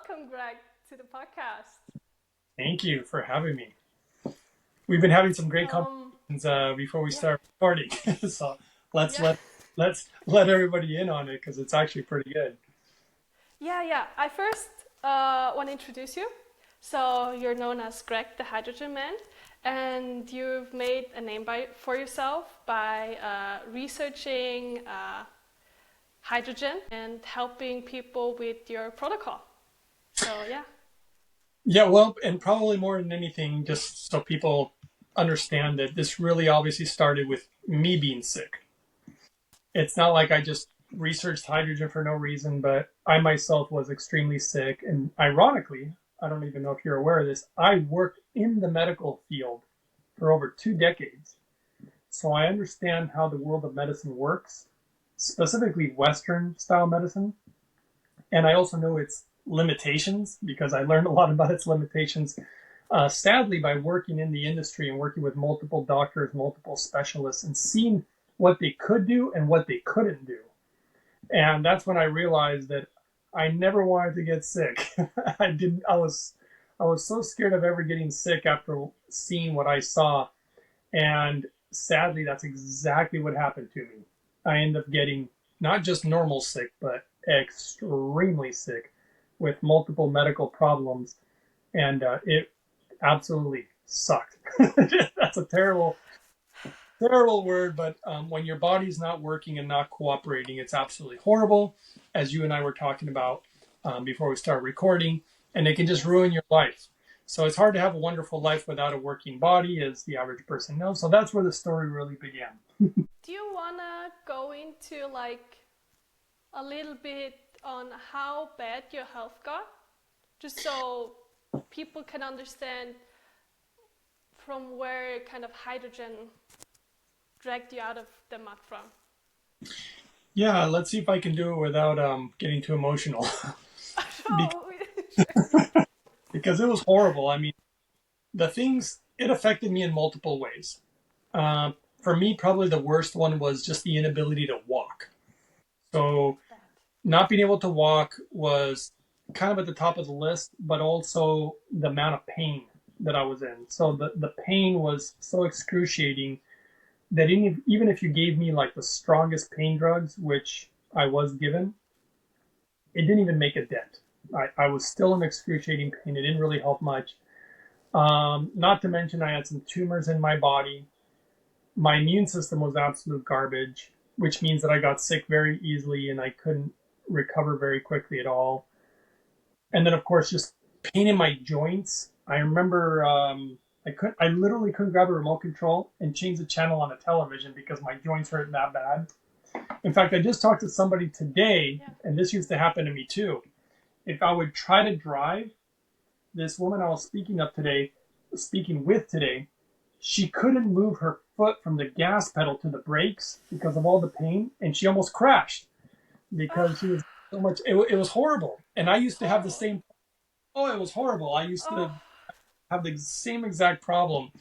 welcome, Greg, to the podcast. Thank you for having me. We've been having some great Um, conversations before we yeah, start recording, so let's yeah, let everybody in on it because it's actually pretty good. yeah. I first want to introduce you. So you're known as Greg, the Hydrogenman, and you've made a name for yourself by researching hydrogen and helping people with your protocol. So yeah, Yeah, well, and probably more than anything, just so people understand that this really obviously started with me being sick. It's not like I just researched hydrogen for no reason, but I myself was extremely sick, and ironically, I don't even know if you're aware of this, I worked in the medical field for over 2 decades. So I understand how the world of medicine works, specifically Western style medicine. And I also know its limitations because I learned a lot about its limitations, sadly, by working in the industry and working with multiple doctors, multiple specialists, and seeing what they could do and what they couldn't do. And that's when I realized that I never wanted to get sick. I didn't. I was so scared of ever getting sick after seeing what I saw, and sadly, that's exactly what happened to me. I ended up getting not just normal sick, but extremely sick with multiple medical problems. And it absolutely sucked. That's a terrible, terrible word, but when your body's not working and not cooperating, it's absolutely horrible, as you and I were talking about before we start recording, and it can just yes. ruin your life. So it's hard to have a wonderful life without a working body, as the average person knows. So that's where the story really began. Do you wanna go into like a little bit on how bad your health got? Just so people can understand from where kind of hydrogen dragged you out of the mud from. Yeah, let's see if I can do it without getting too emotional. Bec- Oh, sure. because it was horrible. I mean, the things, it affected me in multiple ways. For me, probably the worst one was just the inability to walk. So Bad. not being able to walk was kind of at the top of the list, but also the amount of pain that I was in. So the pain was so excruciating that even if you gave me like the strongest pain drugs, which I was given, it didn't even make a dent. I was still in excruciating pain. It didn't really help much. Not to mention, I had some tumors in my body. My immune system was absolute garbage, which means that I got sick very easily and I couldn't recover very quickly at all. And then, of course, just pain in my joints. I remember I literally couldn't grab a remote control and change the channel on a television because my joints hurt that bad. In fact, I just talked to somebody today, Yeah. and this used to happen to me too. If I would try to drive, this woman I was speaking with today, she couldn't move her foot from the gas pedal to the brakes because of all the pain, and she almost crashed because she Oh, was so much. It was horrible, and I used to have the horrible. same. Oh, it was horrible. I used Oh, to have the same exact problem,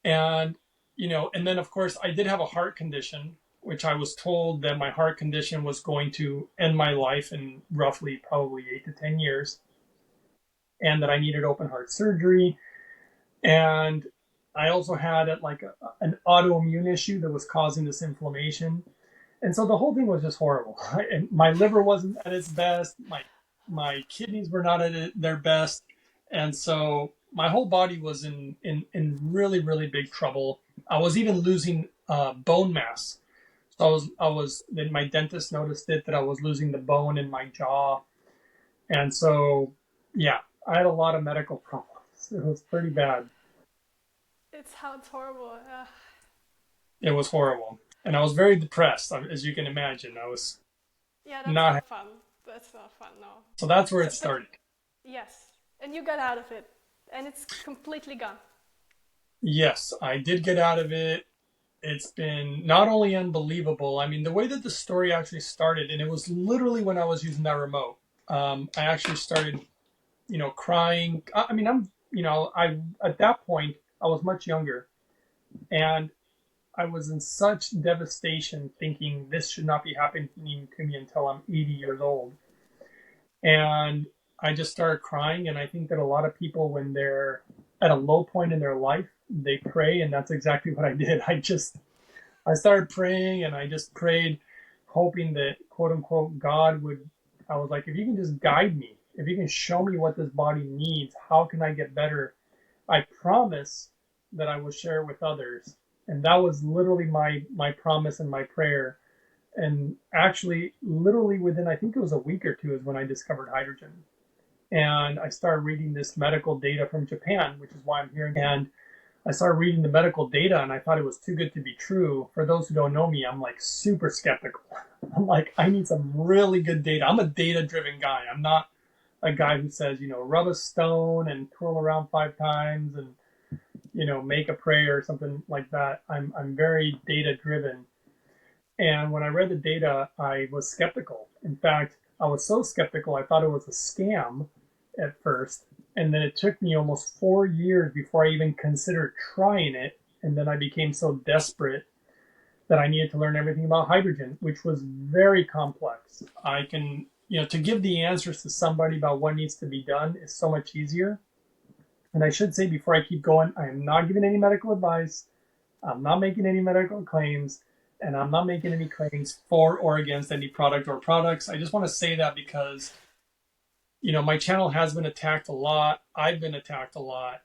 and and then of course I did have a heart condition, which I was told that my heart condition was going to end my life in roughly probably 8 to 10 years, and that I needed open heart surgery. And I also had an autoimmune issue that was causing this inflammation. And so the whole thing was just horrible. And my liver wasn't at its best. My kidneys were not at their best. And so my whole body was in really, really big trouble. I was even losing bone mass. So then my dentist noticed it that I was losing the bone in my jaw. And so, yeah, I had a lot of medical problems. It was pretty bad. it sounds horrible. It was horrible. And I was very depressed, as you can imagine. I was Yeah, that's not. not fun. That's not fun, no. So that's where So, it but started. yes, and you got out of it, and it's completely gone. Yes, I did get out of it. It's been not only unbelievable, I mean, the way that the story actually started, and it was literally when I was using that remote. I actually started, crying. I mean, I at that point, I was much younger, and I was in such devastation thinking this should not be happening to me until I'm 80 years old. And I just started crying. And I think that a lot of people, when they're at a low point in their life, they pray. And that's exactly what I did. I started praying and I just prayed, hoping that quote unquote God would. I was like, if you can just guide me, if you can show me what this body needs, how can I get better? I promise that I will share it with others. And that was literally my promise and my prayer. And actually, literally within, I think it was a week or two, is when I discovered hydrogen. And I started reading this medical data from Japan, which is why I'm here. And I started reading the medical data and I thought it was too good to be true. For those who don't know me, I'm like super skeptical. I'm like, I need some really good data. I'm a data driven guy. I'm not a guy who says, rub a stone and twirl around 5 times and, make a prayer or something like that. I'm very data driven. And when I read the data, I was skeptical. In fact, I was so skeptical, I thought it was a scam at first. And then it took me almost 4 years before I even considered trying it. And then I became so desperate that I needed to learn everything about hydrogen, which was very complex. I can, to give the answers to somebody about what needs to be done is so much easier. And I should say before I keep going, I am not giving any medical advice. I'm not making any medical claims, and I'm not making any claims for or against any product or products. I just want to say that because, my channel has been attacked a lot. I've been attacked a lot.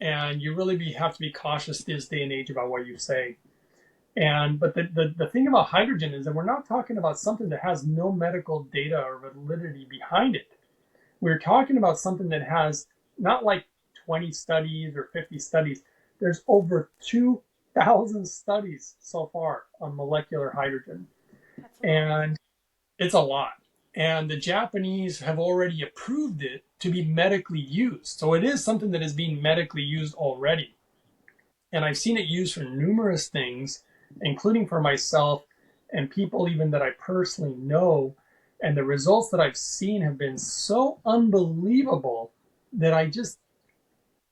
And you really have to be cautious this day and age about what you say. But the thing about hydrogen is that we're not talking about something that has no medical data or validity behind it. We're talking about something that has not like 20 studies or 50 studies. There's over 2,000 studies so far on molecular hydrogen. That's a lot. And it's a lot. And the Japanese have already approved it to be medically used. So it is something that is being medically used already. And I've seen it used for numerous things, including for myself and people even that I personally know. And the results that I've seen have been so unbelievable that I just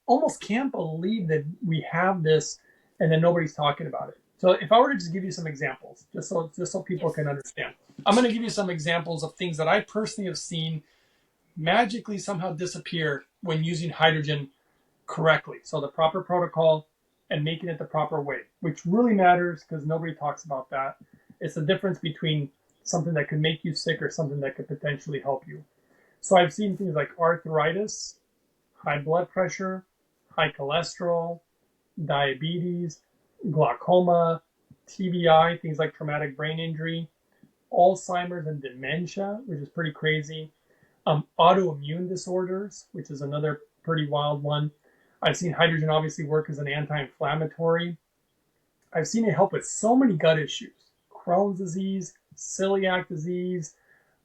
almost can't believe that we have this and then nobody's talking about it. So if I were to just give you some examples, just so people Yes. can understand, I'm going to give you some examples of things that I personally have seen magically somehow disappear when using hydrogen correctly. So the proper protocol and making it the proper way, which really matters because nobody talks about that. It's the difference between something that could make you sick or something that could potentially help you. So I've seen things like arthritis, high blood pressure, high cholesterol, diabetes, glaucoma, TBI, things like traumatic brain injury, Alzheimer's and dementia, which is pretty crazy, autoimmune disorders, which is another pretty wild one. I've seen hydrogen obviously work as an anti-inflammatory. I've seen it help with so many gut issues: Crohn's disease, celiac disease,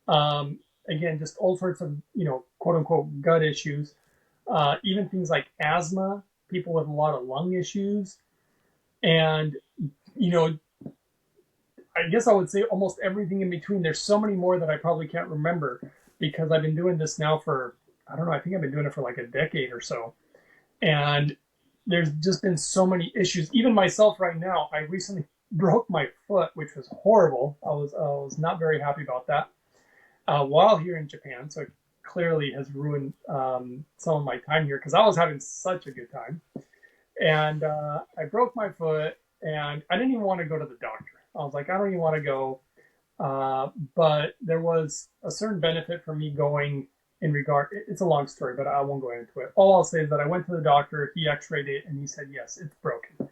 again, just all sorts of, quote unquote, gut issues, even things like asthma, people with a lot of lung issues. And, you know, I guess I would say almost everything in between. There's so many more that I probably can't remember because I've been doing this now for, I don't know, I think I've been doing it for like a decade or so. And there's just been so many issues. Even myself right now, I recently broke my foot, which was horrible. I was not very happy about that while here in Japan. So it clearly has ruined some of my time here because I was having such a good time. And I broke my foot and I didn't even want to go to the doctor. I was like, I don't even want to go. But there was a certain benefit for me going in regard. It's a long story, but I won't go into it. All I'll say is that I went to the doctor, he x-rayed it, and he said, yes, it's broken.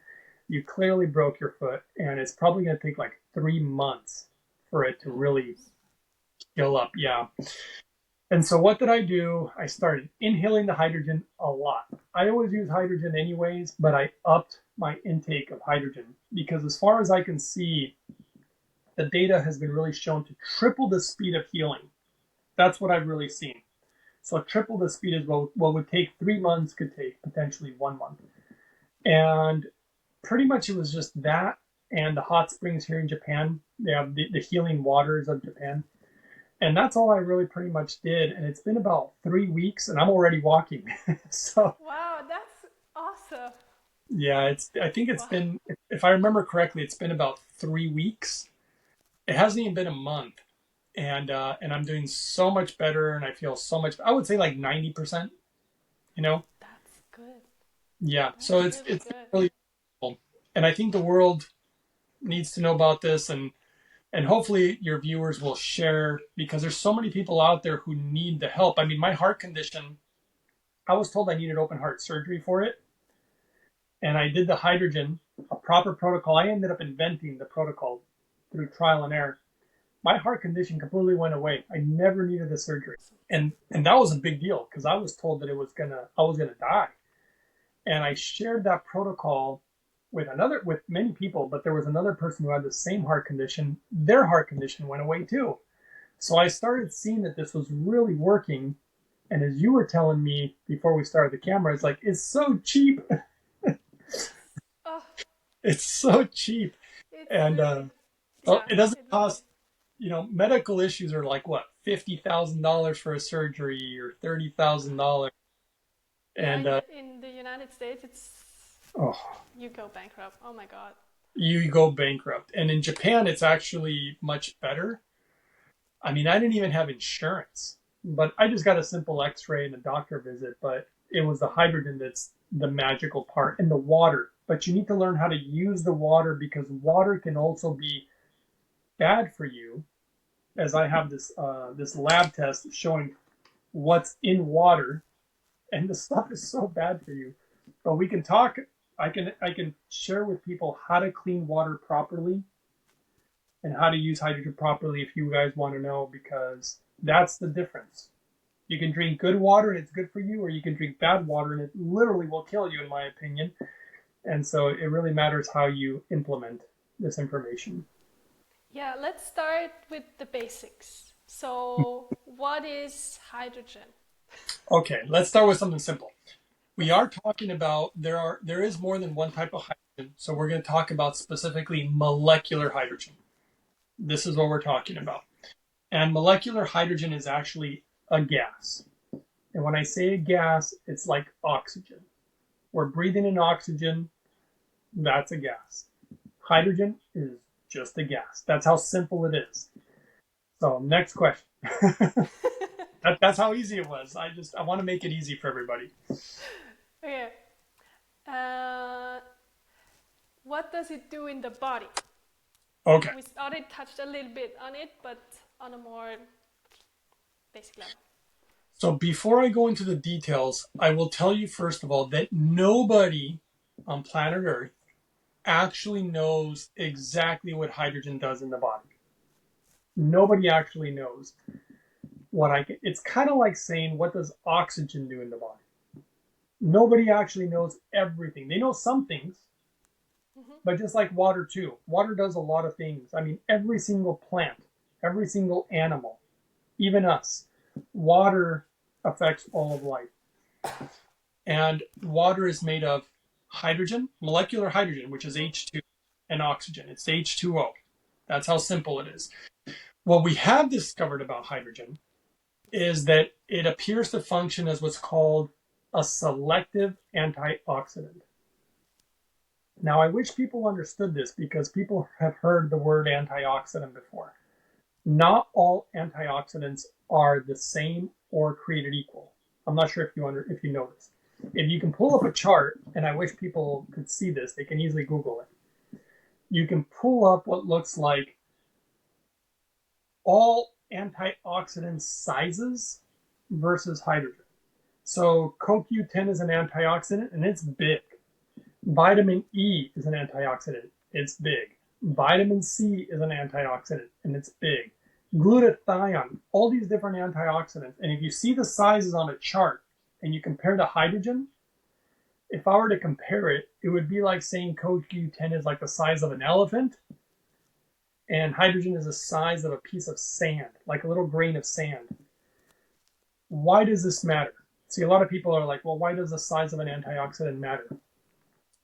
You clearly broke your foot, and it's probably going to take like 3 months for it to really heal up. Yeah. And so what did I do? I started inhaling the hydrogen a lot. I always use hydrogen anyways, but I upped my intake of hydrogen because as far as I can see, the data has been really shown to triple the speed of healing. That's what I've really seen. So triple the speed is what would take 3 months could take potentially 1 month. And pretty much it was just that and the hot springs here in Japan. They have the healing waters of Japan. And that's all I really pretty much did. And it's been about 3 weeks and I'm already walking. So Wow, that's awesome. yeah, I think it's Wow. been, if I remember correctly, it's been about 3 weeks. It hasn't even been a month. and I'm doing so much better, and I feel so much. I would say like 90%. You know, That's good. yeah. So That's really it's good. really cool, and I think the world needs to know about this, and hopefully your viewers will share because there's so many people out there who need the help. I mean, my heart condition, I was told I needed open heart surgery for it, and I did the hydrogen, a proper protocol. I ended up inventing the protocol through trial and error. My heart condition completely went away. I never needed the surgery, and that was a big deal because I was told that I was gonna die, and I shared that protocol with many people, but there was another person who had the same heart condition. Their heart condition went away too. So I started seeing that this was really working. And as you were telling me before we started the camera, it's like, it's so cheap. Oh, It's so cheap. it's And really, yeah, it doesn't it really cost, medical issues are like what, $50,000 for a surgery or $30,000. yeah, And in the United States, it's oh, you go bankrupt. Oh my God. you go bankrupt. And in Japan, it's actually much better. I mean, I didn't even have insurance, but I just got a simple x-ray and a doctor visit, but it was the hydrogen that's the magical part and the water. But you need to learn how to use the water because water can also be bad for you. As I have this lab test showing what's in water, and the stuff is so bad for you. But we can talk. I can share with people how to clean water properly and how to use hydrogen properly if you guys want to know, because that's the difference. You can drink good water and it's good for you, or you can drink bad water and it literally will kill you, in my opinion. And so it really matters how you implement this information. Yeah, let's start with the basics. So, what is hydrogen? Okay, let's start with something simple. We are talking about there is more than one type of hydrogen, so we're going to talk about specifically molecular hydrogen. This is what we're talking about. And molecular hydrogen is actually a gas. And when I say a gas, it's like oxygen. We're breathing in oxygen, that's a gas. Hydrogen is just a gas. That's how simple it is. So, next question. That's how easy it was. I want to make it easy for everybody. Okay. Uh, what does it do in the body? Okay. We already touched a little bit on it, but on a more basic level. So before I go into the details, I will tell you first of all that nobody on planet Earth actually knows exactly what hydrogen does in the body. Nobody actually knows it's kind of like saying, what does oxygen do in the body? Nobody actually knows everything. They know some things, but just like water too. Water does a lot of things. I mean, every single plant, every single animal, even us, water affects all of life. And water is made of hydrogen, molecular hydrogen, which is H2, and oxygen. It's H2O. That's how simple it is. What we have discovered about hydrogen is that it appears to function as what's called a selective antioxidant. Now, I wish people understood this because people have heard the word antioxidant before. Not all antioxidants are the same or created equal. I'm not sure if you know this. If you can pull up a chart, and I wish people could see this, they can easily Google it. You can pull up what looks like all antioxidant sizes versus hydrogen. So CoQ10 is an antioxidant and it's big. Vitamin E is an antioxidant. It's big. Vitamin C is an antioxidant and it's big. Glutathione, all these different antioxidants. And if you see the sizes on a chart and you compare the hydrogen, if I were to compare it, it would be like saying CoQ10 is like the size of an elephant and hydrogen is the size of a piece of sand, like a little grain of sand. Why does this matter? See, a lot of people are like, well, why does the size of an antioxidant matter?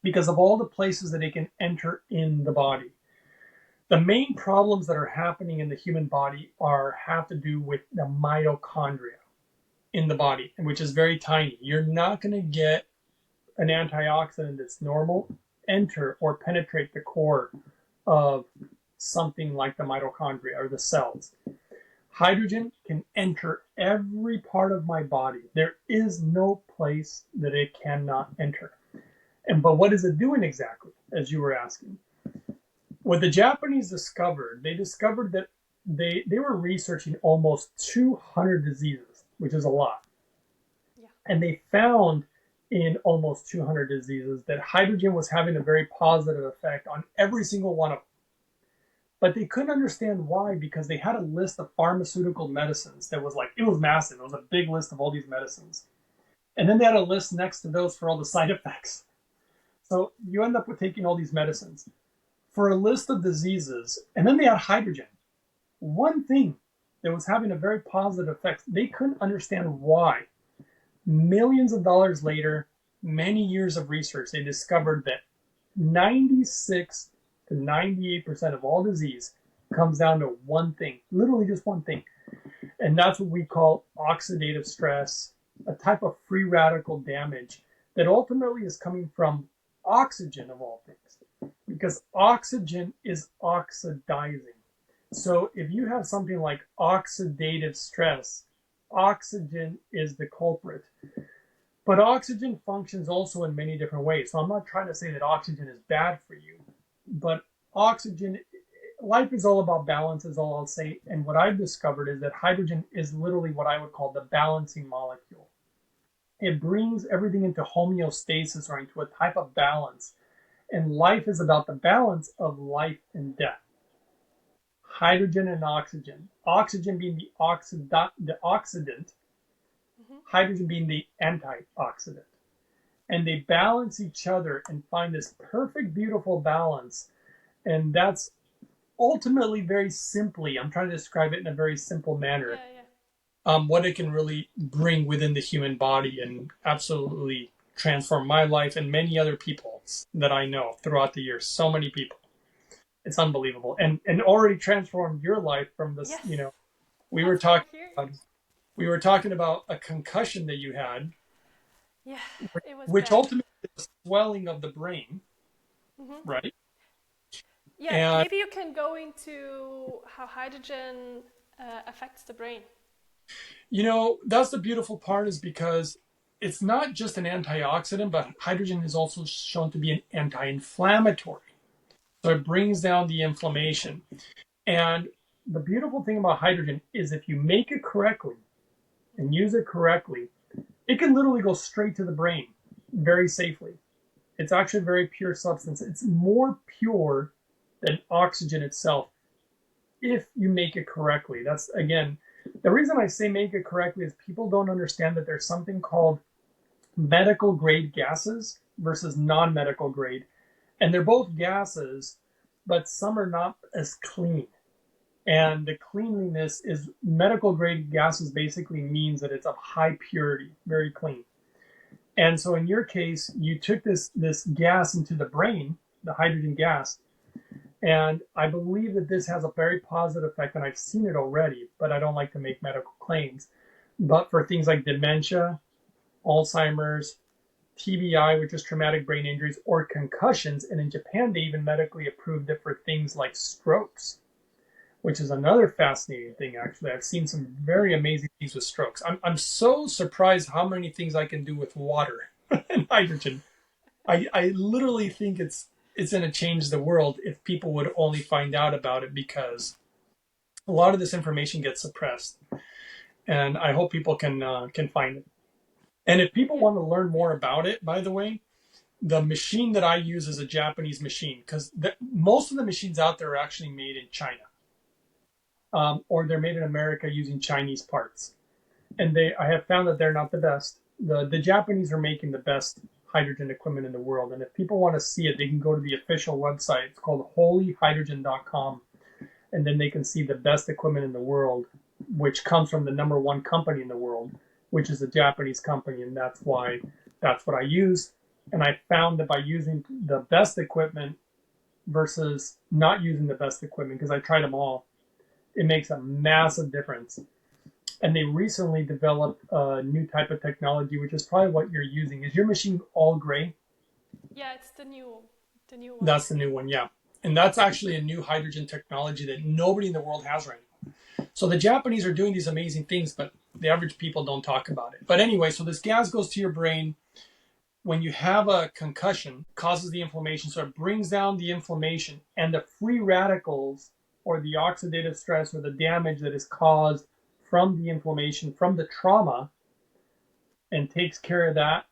Because of all the places that it can enter in the body. The main problems that are happening in the human body have to do with the mitochondria in the body, which is very tiny. You're not going to get an antioxidant that's normal enter or penetrate the core of something like the mitochondria or the cells. Hydrogen can enter every part of my body. There is no place that it cannot enter. But what is it doing exactly, as you were asking? What the Japanese discovered, they discovered that they were researching almost 200 diseases, which is a lot. Yeah. And they found in almost 200 diseases that hydrogen was having a very positive effect on every single one of them. But they couldn't understand why, because they had a list of pharmaceutical medicines that was like, it was massive. It was a big list of all these medicines. And then they had a list next to those for all the side effects. So you end up with taking all these medicines for a list of diseases. And then they had hydrogen. One thing that was having a very positive effect, they couldn't understand why. Millions of dollars later, many years of research, they discovered that 96 to 98% of all disease comes down to one thing, literally just one thing. And that's what we call oxidative stress, a type of free radical damage that ultimately is coming from oxygen of all things, because oxygen is oxidizing. So if you have something like oxidative stress, oxygen is the culprit. But oxygen functions also in many different ways. So I'm not trying to say that oxygen is bad for you, but oxygen, life is all about balance, is all I'll say. And what I've discovered is that hydrogen is literally what I would call the balancing molecule. It brings everything into homeostasis, or into a type of balance. And life is about the balance of life and death. Hydrogen and oxygen. Oxygen being the oxidant, hydrogen being the antioxidant. And they balance each other and find this perfect, beautiful balance. And that's ultimately, very simply, I'm trying to describe it in a very simple manner, what it can really bring within the human body, and absolutely transform my life and many other people's that I know throughout the years. So many people. It's unbelievable. And already transformed your life from this, Yes. We were talking about a concussion that you had. Yeah, it was which bad. ultimately is swelling of the brain, right? Yeah, And maybe you can go into how hydrogen affects the brain. that's the beautiful part, is because it's not just an antioxidant, but hydrogen is also shown to be an anti-inflammatory. So it brings down the inflammation. And the beautiful thing about hydrogen is, if you make it correctly and use it correctly, it can literally go straight to the brain very safely. It's actually a very pure substance. It's more pure than oxygen itself if you make it correctly. That's, again, the reason I say make it correctly is people don't understand that there's something called medical grade gases versus non-medical grade. And they're both gases, but some are not as clean. And the cleanliness is, medical grade gases basically means that it's of high purity, very clean. And so in your case, you took this gas into the brain, the hydrogen gas, and I believe that this has a very positive effect, and I've seen it already, but I don't like to make medical claims. But for things like dementia, Alzheimer's, TBI, which is traumatic brain injuries, or concussions, and in Japan they even medically approved it for things like strokes, which is another fascinating thing, actually. I've seen some very amazing things with strokes. I'm so surprised how many things I can do with water and hydrogen. I literally think it's going to change the world if people would only find out about it, because a lot of this information gets suppressed. And I hope people can find it. And if people want to learn more about it, by the way, the machine that I use is a Japanese machine, because most of the machines out there are actually made in China. Or they're made in America using Chinese parts. And I have found that they're not the best. The Japanese are making the best hydrogen equipment in the world. And if people want to see it, they can go to the official website. It's called holyhydrogen.com. And then they can see the best equipment in the world, which comes from the number one company in the world, which is a Japanese company. And that's what I use. And I found that by using the best equipment versus not using the best equipment, because I tried them all, it makes a massive difference. And they recently developed a new type of technology, which is probably what you're using. Is your machine all gray? Yeah, it's the new one. That's the new one, yeah. And that's actually a new hydrogen technology that nobody in the world has right now. So the Japanese are doing these amazing things, but the average people don't talk about it. But anyway, so this gas goes to your brain when you have a concussion, causes the inflammation. So it brings down the inflammation and the free radicals or the oxidative stress or the damage that is caused from the inflammation, from the trauma, and takes care of that.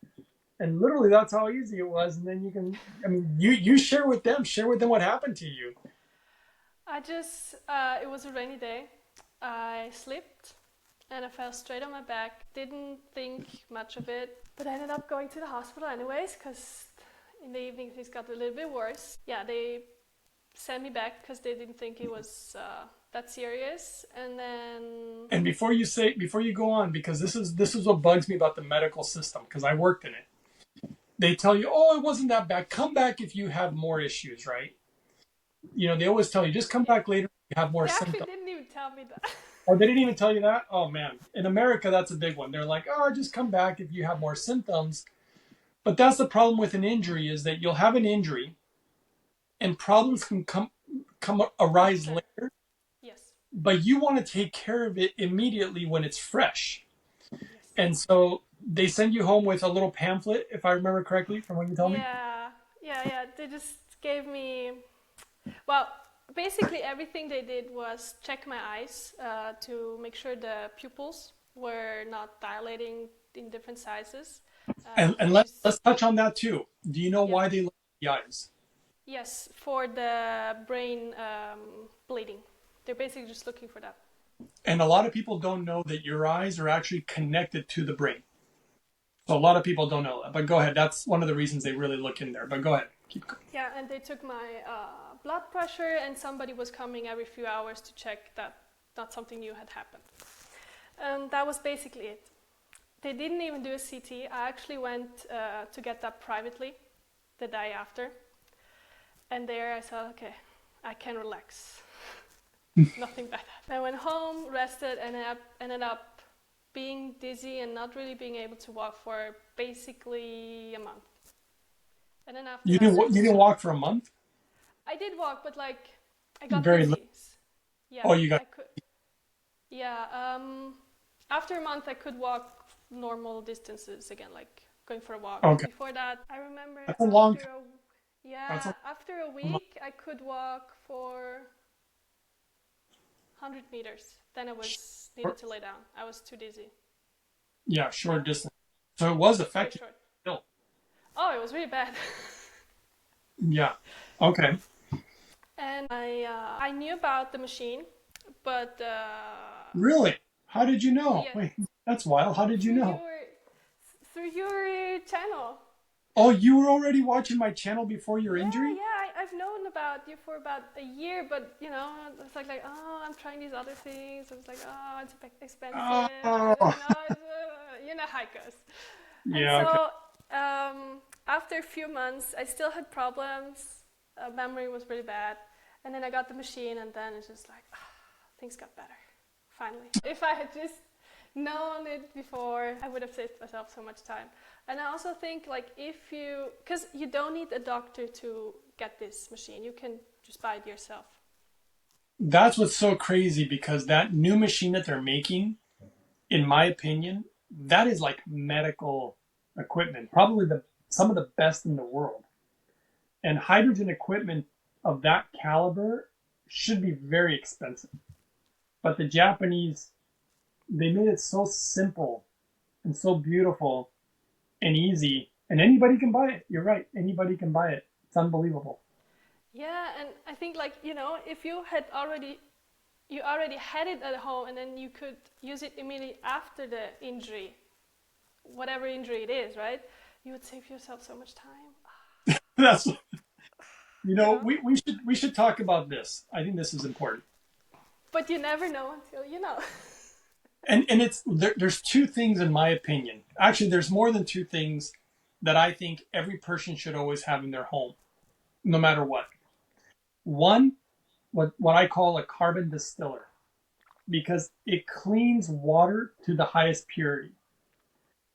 And literally that's how easy it was. And then you can, I mean, you share with them what happened to you. It was a rainy day. I slipped and I fell straight on my back. Didn't think much of it, but I ended up going to the hospital anyways because in the evening things got a little bit worse. Yeah, they sent me back because they didn't think it was that serious. And then. And before you go on, because this is what bugs me about the medical system, because I worked in it. They tell you, oh, it wasn't that bad. Come back if you have more issues, right? You know, they always tell you, just come back later if you have more They actually symptoms. didn't even tell me that. Oh, they didn't even tell you that? Oh, man. In America, that's a big one. They're like, oh, just come back if you have more symptoms. But that's the problem with an injury is that you'll have an injury and problems can arise Sure. later, Yes. but you want to take care of it immediately when it's fresh. Yes. And so they send you home with a little pamphlet, if I remember correctly from what you told me. Yeah. They just gave me, well, basically everything they did was check my eyes to make sure the pupils were not dilating in different sizes. And Which is, let's touch on that too. Do you know yeah, why they look at the eyes? yes, for the brain bleeding. They're basically just looking for that. And a lot of people don't know that your eyes are actually connected to the brain. So a lot of people don't know that. But go ahead. That's one of the reasons they really look in there. But go ahead. Keep going. Yeah, and they took my blood pressure, and somebody was coming every few hours to check that not something new had happened. And that was basically it. They didn't even do a CT. I actually went to get that privately the day after. And there I said, okay, I can relax. Nothing bad. I went home, rested, and I ended up being dizzy and not really being able to walk for basically a month. And then after that, You didn't walk for a month? I did walk, but like I got Very little. dizzy. Yeah, Oh, you got. I could. Yeah, after a month, I could walk normal distances again, like going for a walk. Okay. Before that, I remember That's a long after time. That's yeah, after a week, I could walk for 100 meters. Then I was needed to lay down. I was too dizzy. Yeah, short distance. So it was Very effective short. still. Oh, it was really bad. Yeah. Okay. And I knew about the machine, but Really? How did you know? yeah, Wait, that's wild. How did you through know? your through your channel. Oh, you were already watching my channel before your injury? Yeah, I've known about you for about a year, but you know, it's like, oh, I'm trying these other things. I was like, oh, it's expensive. I Oh, don't know, you know how it goes. And yeah. Okay. so after a few months, I still had problems. Memory was really bad, and then I got the machine, and then it's just like, things got better. Finally, if I had just known it before, I would have saved myself so much time. And I also think like because you don't need a doctor to get this machine, you can just buy it yourself. That's what's so crazy because that new machine that they're making, in my opinion, that is like medical equipment, probably some of the best in the world. And hydrogen equipment of that caliber should be very expensive. But the Japanese, they made it so simple and so beautiful and easy, and anybody can buy it. You're right, anybody can buy it. It's unbelievable. Yeah, and I think like if you already had it at home, and then you could use it immediately after the injury, whatever injury it is, right? You would save yourself so much time. That's You know, we should talk about this. I think this is important. but you never know until you know. And there's two things in my opinion. Actually, there's more than two things that I think every person should always have in their home, no matter what. One, what I call a carbon distiller, because it cleans water to the highest purity.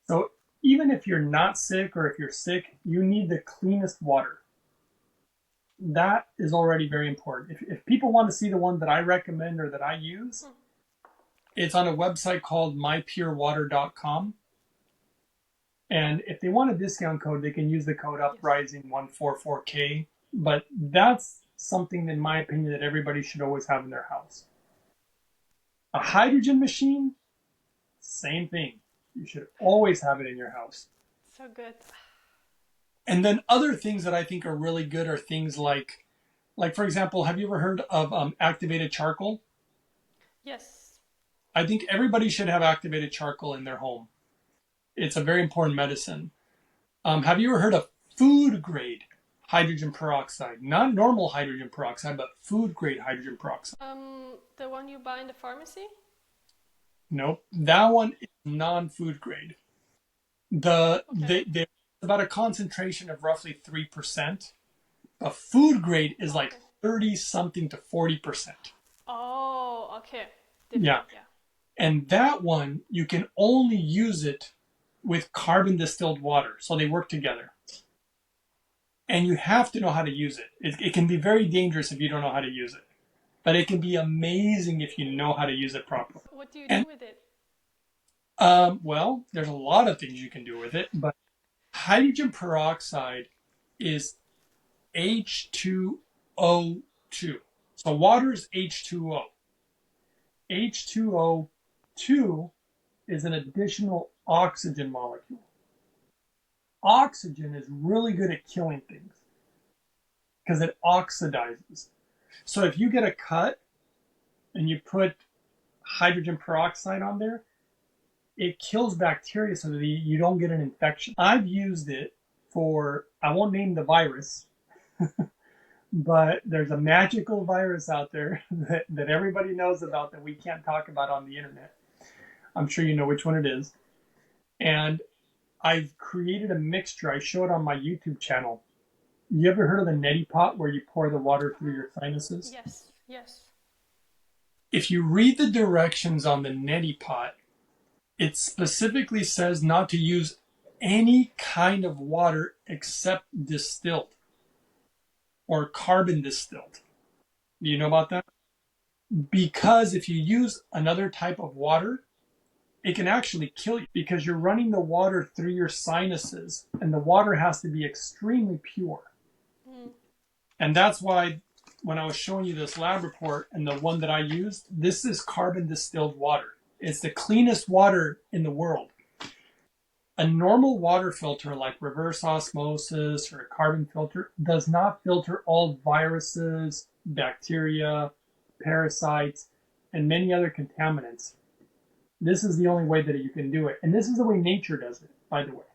So even if you're not sick or if you're sick, you need the cleanest water. That is already very important. If people want to see the one that I recommend or that I use, It's on a website called mypurewater.com. And if they want a discount code, they can use the code Yes. uprising144K. But that's something, in my opinion, that everybody should always have in their house. A hydrogen machine, same thing. You should always have it in your house. So good. And then other things that I think are really good are things like for example, have you ever heard of activated charcoal? Yes. I think everybody should have activated charcoal in their home. It's a very important medicine. Have you ever heard of food grade hydrogen peroxide? Not normal hydrogen peroxide, but food grade hydrogen peroxide. The one you buy in the pharmacy? Nope, that one is non-food grade. Okay. They about a concentration of roughly 3%. A food grade is like Okay. 30 something to 40%. Oh, okay. Yeah. Different, yeah. And that one, you can only use it with carbon distilled water. So they work together. And you have to know how to use it. It can be very dangerous if you don't know how to use it. But it can be amazing if you know how to use it properly. What do you And do with it? well, there's a lot of things you can do with it, but hydrogen peroxide is H2O2. So water is H2O. H2O2 is an additional oxygen molecule. Oxygen is really good at killing things because it oxidizes. So if you get a cut and you put hydrogen peroxide on there, it kills bacteria so that you don't get an infection. I've used it for, I won't name the virus, but there's a magical virus out there that everybody knows about that we can't talk about on the internet. I'm sure you know which one it is. And I've created a mixture. I show it on my YouTube channel. You ever heard of the neti pot where you pour the water through your sinuses? Yes, yes. If you read the directions on the neti pot, it specifically says not to use any kind of water except distilled or carbon distilled. Do you know about that? Because if you use another type of water, it can actually kill you because you're running the water through your sinuses and the water has to be extremely pure. Mm. And that's why when I was showing you this lab report and the one that I used, this is carbon distilled water. It's the cleanest water in the world. A normal water filter like reverse osmosis or a carbon filter does not filter all viruses, bacteria, parasites, and many other contaminants. This is the only way that you can do it. And this is the way nature does it, by the way.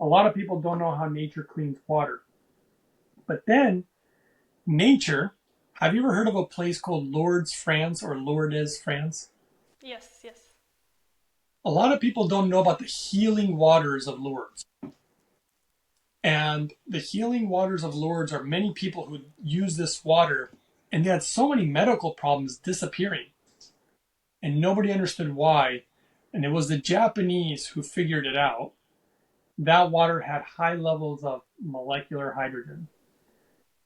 A lot of people don't know how nature cleans water. But then, nature, have you ever heard of a place called Lourdes, France, or Lourdes, France? Yes, yes. A lot of people don't know about the healing waters of Lourdes. And the healing waters of Lourdes are many people who use this water, and they had so many medical problems disappearing. And nobody understood why. And it was the Japanese who figured it out. That water had high levels of molecular hydrogen.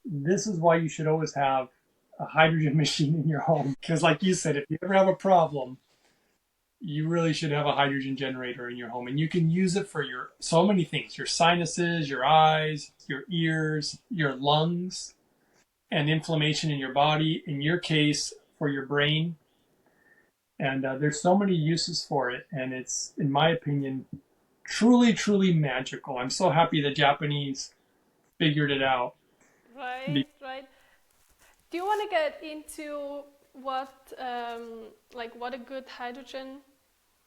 This is why you should always have a hydrogen machine in your home. Because like you said, if you ever have a problem, you really should have a hydrogen generator in your home. And you can use it for your so many things. Your sinuses, your eyes, your ears, your lungs, and inflammation in your body. In your case, for your brain. And there's so many uses for it. And it's, in my opinion, truly, truly magical. I'm so happy the Japanese figured it out. Right, right. Do you want to get into what, what a good hydrogen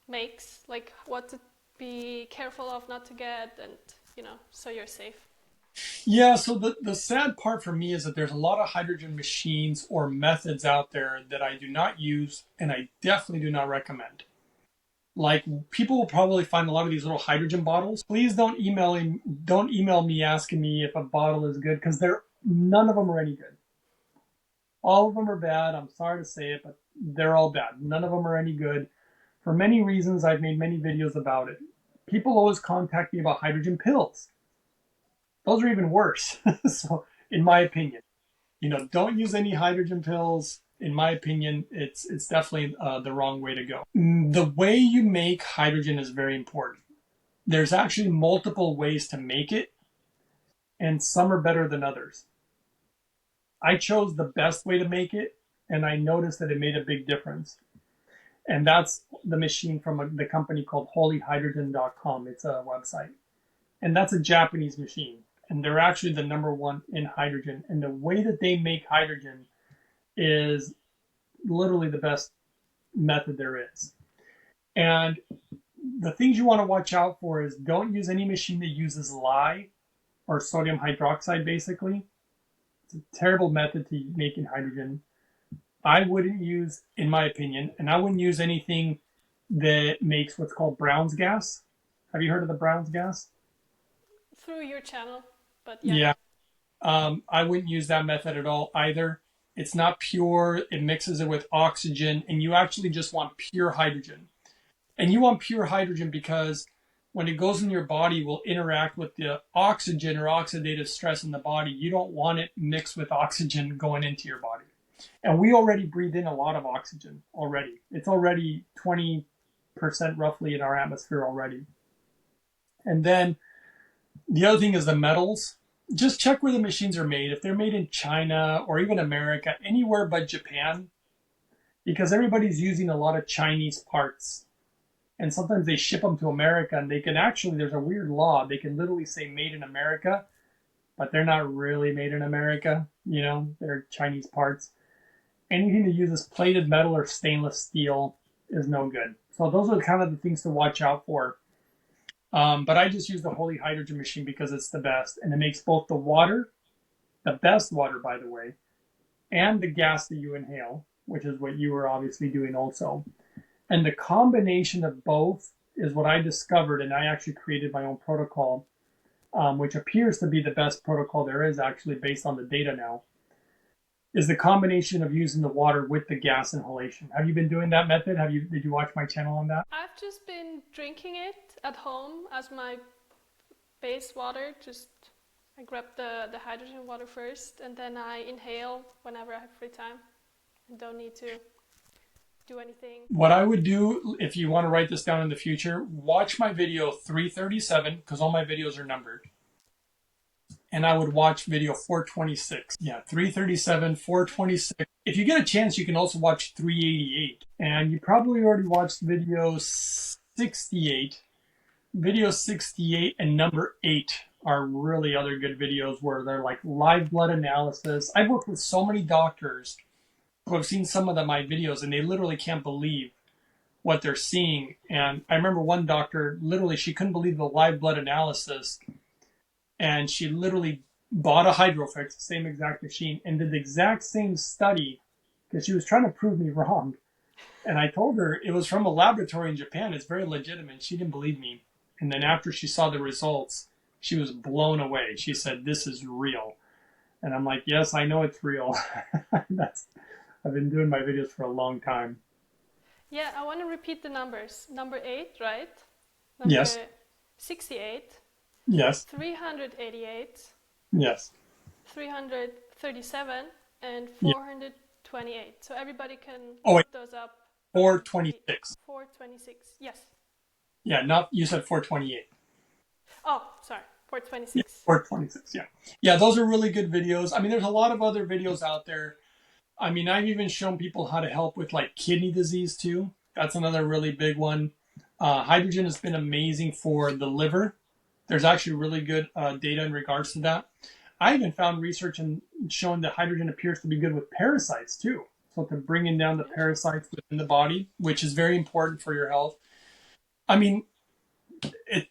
makes? Like what to be careful of not to get and, so you're safe. Yeah, so the sad part for me is that there's a lot of hydrogen machines or methods out there that I do not use and I definitely do not recommend. Like people will probably find a lot of these little hydrogen bottles. Please don't email me asking me if a bottle is good because none of them are any good. All of them are bad. I'm sorry to say it, but they're all bad. None of them are any good. For many reasons, I've made many videos about it. People always contact me about hydrogen pills. Those are even worse. So, in my opinion, don't use any hydrogen pills. in my opinion, it's definitely the wrong way to go. The way you make hydrogen is very important. There's actually multiple ways to make it, and some are better than others. I chose the best way to make it, and I noticed that it made a big difference. And that's the machine from the company called holyhydrogen.com. It's a website. And that's a Japanese machine. And they're actually the number one in hydrogen. And the way that they make hydrogen is literally the best method there is. And the things you want to watch out for is don't use any machine that uses lye or sodium hydroxide, basically. It's a terrible method to making hydrogen. I wouldn't use, in my opinion, and I wouldn't use anything that makes what's called Brown's gas. Have you heard of the Brown's gas? Through your channel, but yeah. Yeah. I wouldn't use that method at all either. It's not pure. It mixes it with oxygen, and you actually just want pure hydrogen. And you want pure hydrogen because when it goes in your body, it will interact with the oxygen or oxidative stress in the body. You don't want it mixed with oxygen going into your body. And we already breathe in a lot of oxygen already. It's already 20% roughly in our atmosphere already. And then the other thing is the metals. Just check where the machines are made. If they're made in China or even America, anywhere but Japan, because everybody's using a lot of Chinese parts. And sometimes they ship them to America and they can actually, there's a weird law. They can literally say made in America, but they're not really made in America. You know, they're Chinese parts. Anything that uses plated metal or stainless steel is no good. So those are kind of the things to watch out for. But I just use the Holy Hydrogen machine because it's the best. And it makes both the water, the best water, by the way, and the gas that you inhale, which is what you were obviously doing also. And the combination of both is what I discovered, and I actually created my own protocol, which appears to be the best protocol there is actually based on the data now, is the combination of using the water with the gas inhalation. Have you been doing that method? Did you watch my channel on that? I've just been drinking it at home as my base water. I grab the hydrogen water first, and then I inhale whenever I have free time and don't need to do anything. What I would do, if you want to write this down in the future, watch my video 337, because all my videos are numbered. And I would watch video 426. Yeah, 337, 426. If you get a chance, you can also watch 388. And you probably already watched video 68. Video 68 and number 8 are really other good videos where they're like live blood analysis. I've worked with so many doctors who have seen some of my videos and they literally can't believe what they're seeing. And I remember one doctor, literally, she couldn't believe the live blood analysis. And she literally bought a Hydrofix, the same exact machine, and did the exact same study because she was trying to prove me wrong. And I told her it was from a laboratory in Japan. It's very legitimate. She didn't believe me. And then after she saw the results, she was blown away. She said, "This is real." And I'm like, yes, I know it's real. I've been doing my videos for a long time. Yeah, I want to repeat the numbers. Number 8, right? Number Yes. 68. Yes. 388. Yes. 337 and Yeah. 428. So everybody can Oh, wait. look those up. 426. 426. Yes. Yeah, not, you said 428. Oh, sorry. Yeah, 426. 426, yeah. Yeah, those are really good videos. I mean, there's a lot of other videos out there. I mean, I've even shown people how to help with like kidney disease too. That's another really big one. Hydrogen has been amazing for the liver. There's actually really good data in regards to that. I even found research and shown that hydrogen appears to be good with parasites too. So to bringing down the parasites within the body, which is very important for your health. I mean,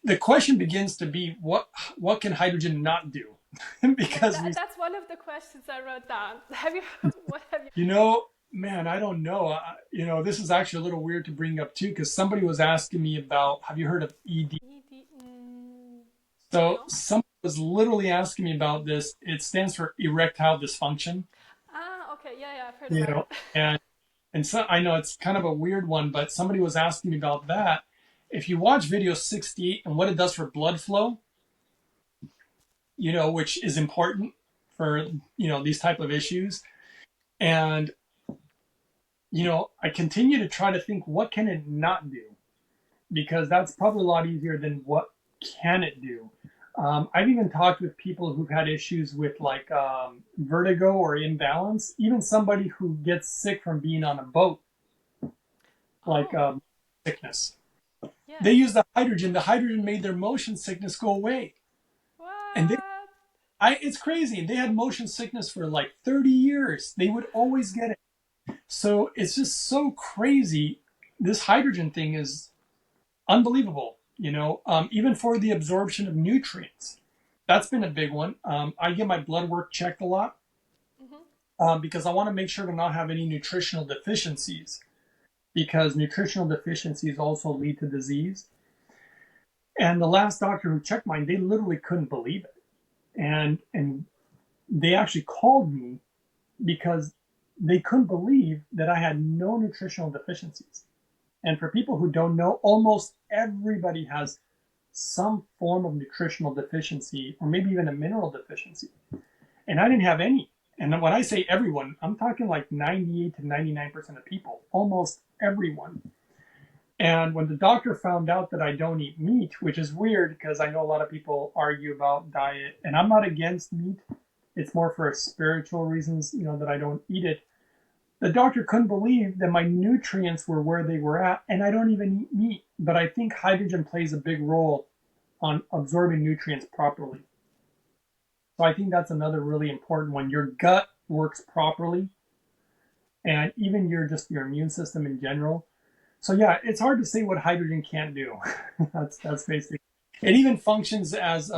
the question begins to be, what can hydrogen not do? Because that's one of the questions I wrote down. What have you? you know, man, I don't know. This is actually a little weird to bring up too, because somebody was asking me about, have you heard of ED? So No. somebody was literally asking me about this. It stands for erectile dysfunction. Ah, okay. Yeah, I've heard You about know, it. and so I know it's kind of a weird one, but somebody was asking me about that. If you watch video 68 and what it does for blood flow, which is important for, these type of issues. And I continue to try to think, what can it not do? Because that's probably a lot easier than what can it do. I've even talked with people who've had issues with like vertigo or imbalance, even somebody who gets sick from being on a boat, like Oh, sickness. They yeah. use the hydrogen. The hydrogen made their motion sickness go away. And What? it's crazy. They had motion sickness for like 30 years. They would always get it. So it's just so crazy. This hydrogen thing is unbelievable, even for the absorption of nutrients. That's been a big one. I get my blood work checked a lot Hmm. because I want to make sure to not have any nutritional deficiencies, because nutritional deficiencies also lead to disease. And the last doctor who checked mine, they literally couldn't believe it. And they actually called me because they couldn't believe that I had no nutritional deficiencies. And for people who don't know, almost everybody has some form of nutritional deficiency or maybe even a mineral deficiency. And I didn't have any. And when I say everyone, I'm talking like 98 to 99% of people, almost everyone. And when the doctor found out that I don't eat meat, which is weird because I know a lot of people argue about diet, and I'm not against meat. It's more for spiritual reasons, that I don't eat it. The doctor couldn't believe that my nutrients were where they were at, and I don't even eat meat. But I think hydrogen plays a big role on absorbing nutrients properly. So I think that's another really important one. Your gut works properly, and even your immune system in general. So yeah, it's hard to say what hydrogen can't do. That's basically. It even functions as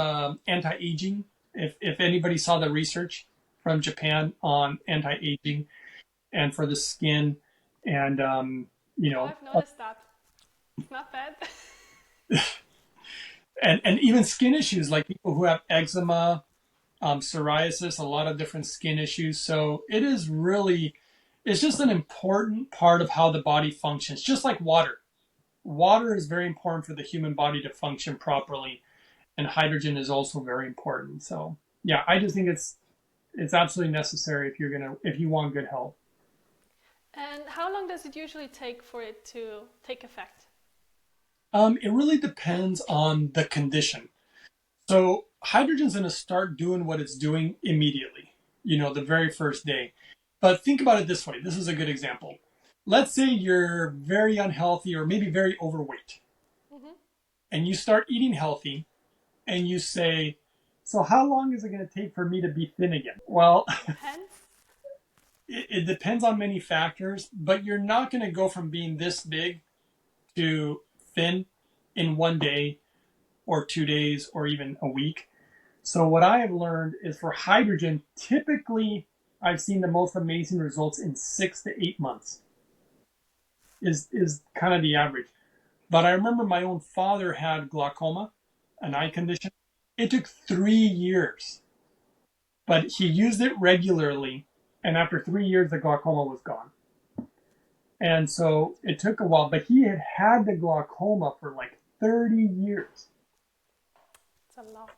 anti-aging. If anybody saw the research from Japan on anti-aging and for the skin, and Oh, I've noticed that. It's not bad. and even skin issues like people who have eczema, psoriasis, a lot of different skin issues. So it's just an important part of how the body functions, just like water. Water is very important for the human body to function properly, and hydrogen is also very important. So yeah, I just think it's absolutely necessary if you want good health. And how long does it usually take for it to take effect? It really depends on the condition. So hydrogen's going to start doing what it's doing immediately, the very first day. But think about it this way. This is a good example. Let's say you're very unhealthy or maybe very overweight, Hmm. and you start eating healthy, and you say, so how long is it going to take for me to be thin again? Well, Depends. it depends on many factors, but you're not going to go from being this big to thin in one day or 2 days or even a week. So what I have learned is for hydrogen, typically I've seen the most amazing results in 6 to 8 months is kind of the average. But I remember my own father had glaucoma, an eye Hmm. condition. It took 3 years, but he used it regularly, and after 3 years, the glaucoma was gone. And so it took a while, but he had had the glaucoma for like 30 years. It's a lot.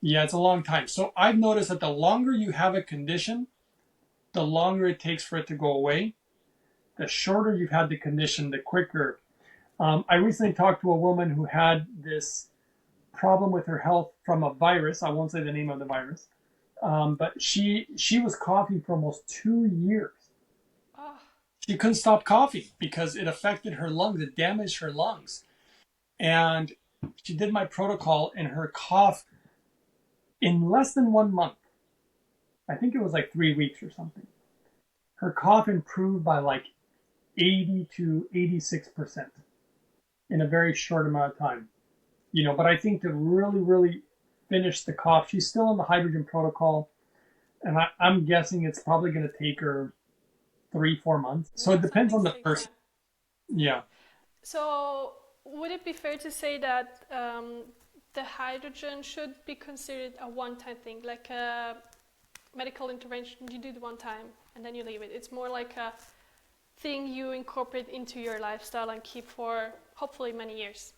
Yeah, it's a long time. So I've noticed that the longer you have a condition, the longer it takes for it to go away. The shorter you've had the condition, the quicker. I recently talked to a woman who had this problem with her health from a virus. I won't say the name of the virus, but she was coughing for almost 2 years. Oh, She couldn't stop coughing because it affected her lungs. It damaged her lungs. And she did my protocol, and her cough in less than 1 month, I think it was like 3 weeks or something, her cough improved by like 80 to 86% in a very short amount of time. But I think to really, really finish the cough, she's still in the hydrogen protocol. And I'm guessing it's probably going to take her 3, 4 months. So it yeah, some depends on things the take person. time. Yeah. So, would it be fair to say that the hydrogen should be considered a one-time thing, like a medical intervention? You do it one time and then you leave it. It's more like a thing you incorporate into your lifestyle and keep for hopefully many years.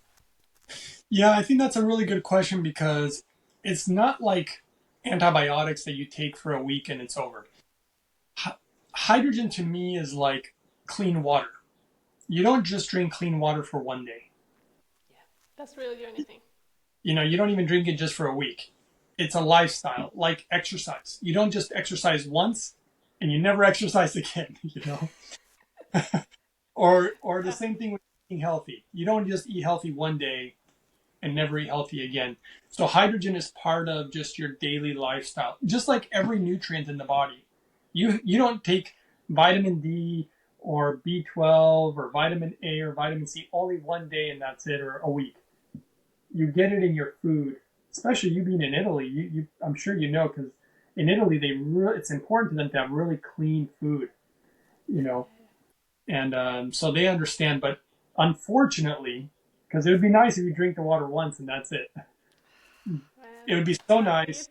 Yeah, I think that's a really good question because it's not like antibiotics that you take for a week and it's over. Hydrogen to me is like clean water. You don't just drink clean water for one day. Yeah, that's really the only thing. You don't even drink it just for a week. It's a lifestyle, like exercise. You don't just exercise once and you never exercise again. Or the Yeah, same thing with eating healthy. You don't just eat healthy one day and never eat healthy again. So hydrogen is part of just your daily lifestyle, just like every nutrient in the body. You don't take vitamin D or B12 or vitamin A or vitamin C only one day and that's it, or a week. You get it in your food, especially you being in Italy. I'm sure you know because in Italy it's important to them to have really clean food, you yeah, know, and so they understand. But unfortunately, because it would be nice if you drink the water once and that's it. man, It would be so right? nice.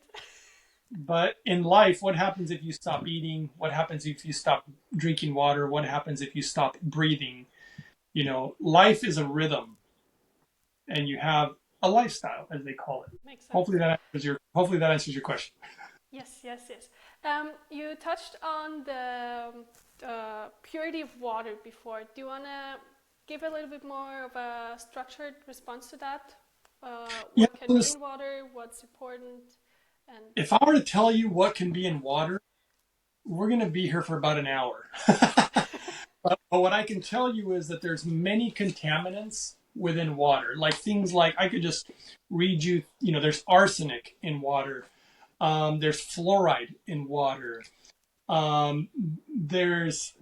But in life, what happens if you stop eating? What happens if you stop drinking water? What happens if you stop breathing? Life is a rhythm, and you have a lifestyle, as they call it. Makes sense. Hopefully that answers your question. Yes, yes, yes. You touched on the purity of water before. Do you want to give a little bit more of a structured response to that? Yeah, What can be in water? What's important? And if I were to tell you what can be in water, we're going to be here for about an hour. But what I can tell you is that there's many contaminants within water, like things like I could just read you. There's arsenic in water. There's fluoride in water. There's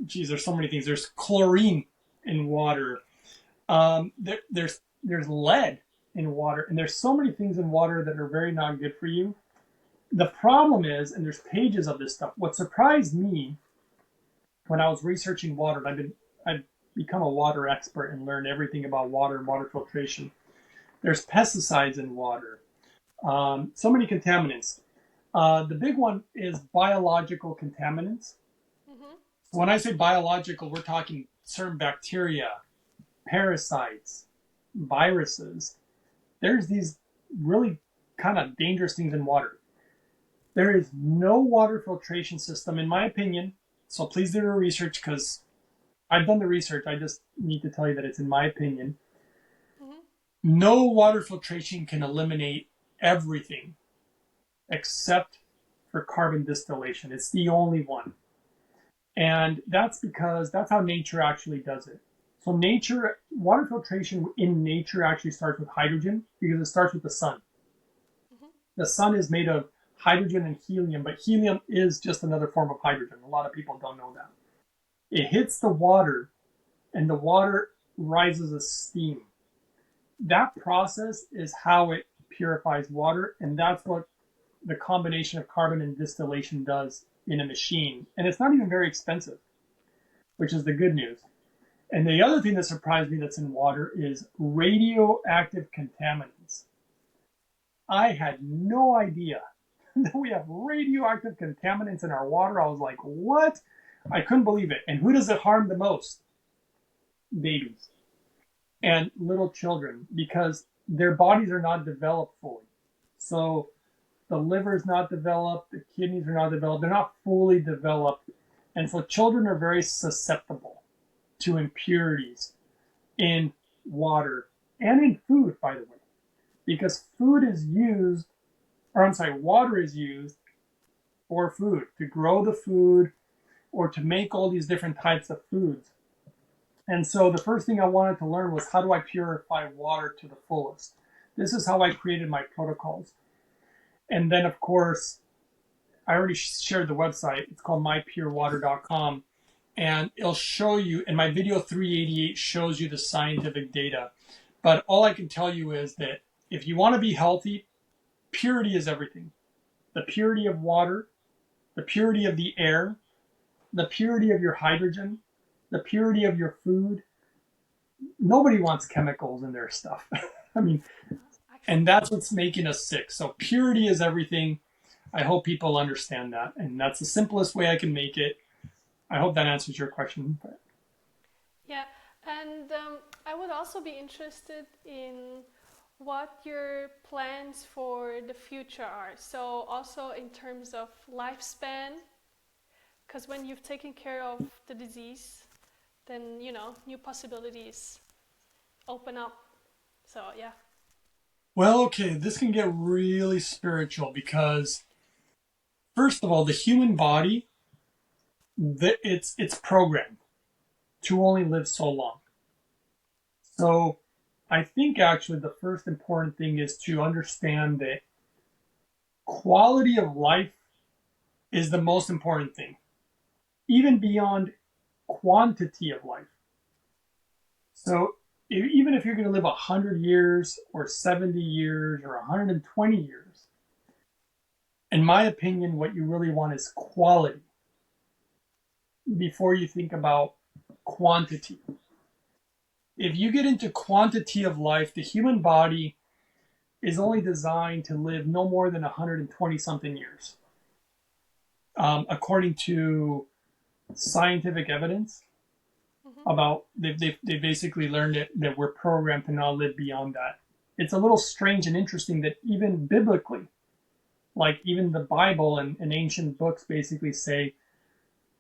so many things. There's chlorine in water. There's lead in water, and there's so many things in water that are very not good for you. The problem is, and there's pages of this stuff. What surprised me when I was researching water, and I've become a water expert and learned everything about water and water filtration. There's pesticides in water. So many contaminants. The big one is biological contaminants. mm-hmm. When I say biological, we're talking certain bacteria, parasites, viruses. There's these really kind of dangerous things in water. There is no water filtration system, in my opinion. So please do your research because I've done the research. I just need to tell you that it's in my opinion. Mm-hmm. No water filtration can eliminate everything except for carbon distillation. It's the only one. And that's because that's how nature actually does it. So water filtration in nature actually starts with hydrogen because it starts with the sun. Mm-hmm. The sun is made of hydrogen and helium, but helium is just another form of hydrogen. A lot of people don't know that. It hits the water and the water rises as steam. That process is how it purifies water, and that's what the combination of carbon and distillation does in a machine. And it's not even very expensive, which is the good news. And the other thing that surprised me that's in water is radioactive contaminants. I had no idea that we have radioactive contaminants in our water. I was like, what? I couldn't believe it. And who does it harm the most? Babies and little children because their bodies are not developed fully. So the liver is not developed, the kidneys are not developed, they're not fully developed. And so children are very susceptible to impurities in water and in food, by the way, because water is used for food, to grow the food or to make all these different types of foods. And so the first thing I wanted to learn was how do I purify water to the fullest? This is how I created my protocols. And then, of course, I already shared the website. It's called mypurewater.com. And it'll show you, and my video 388 shows you the scientific data. But all I can tell you is that if you want to be healthy, purity is everything. The purity of water, the purity of the air, the purity of your hydrogen, the purity of your food. Nobody wants chemicals in their stuff. I mean, and that's what's making us sick. So purity is everything. I hope people understand that. And that's the simplest way I can make it. I hope that answers your question. Yeah, and I would also be interested in what your plans for the future are. So also in terms of lifespan, because when you've taken care of the disease, then new possibilities open up. So yeah. Well, okay, this can get really spiritual because, first of all, the human body, it's programmed to only live so long. So I think actually the first important thing is to understand that quality of life is the most important thing, even beyond quantity of life. So even if you're going to live 100 years or 70 years or 120 years, in my opinion, what you really want is quality before you think about quantity. If you get into quantity of life, the human body is only designed to live no more than 120 something years. According to scientific evidence about, they basically learned that we're programmed to not live beyond that. It's a little strange and interesting that even biblically, like even the Bible and ancient books basically say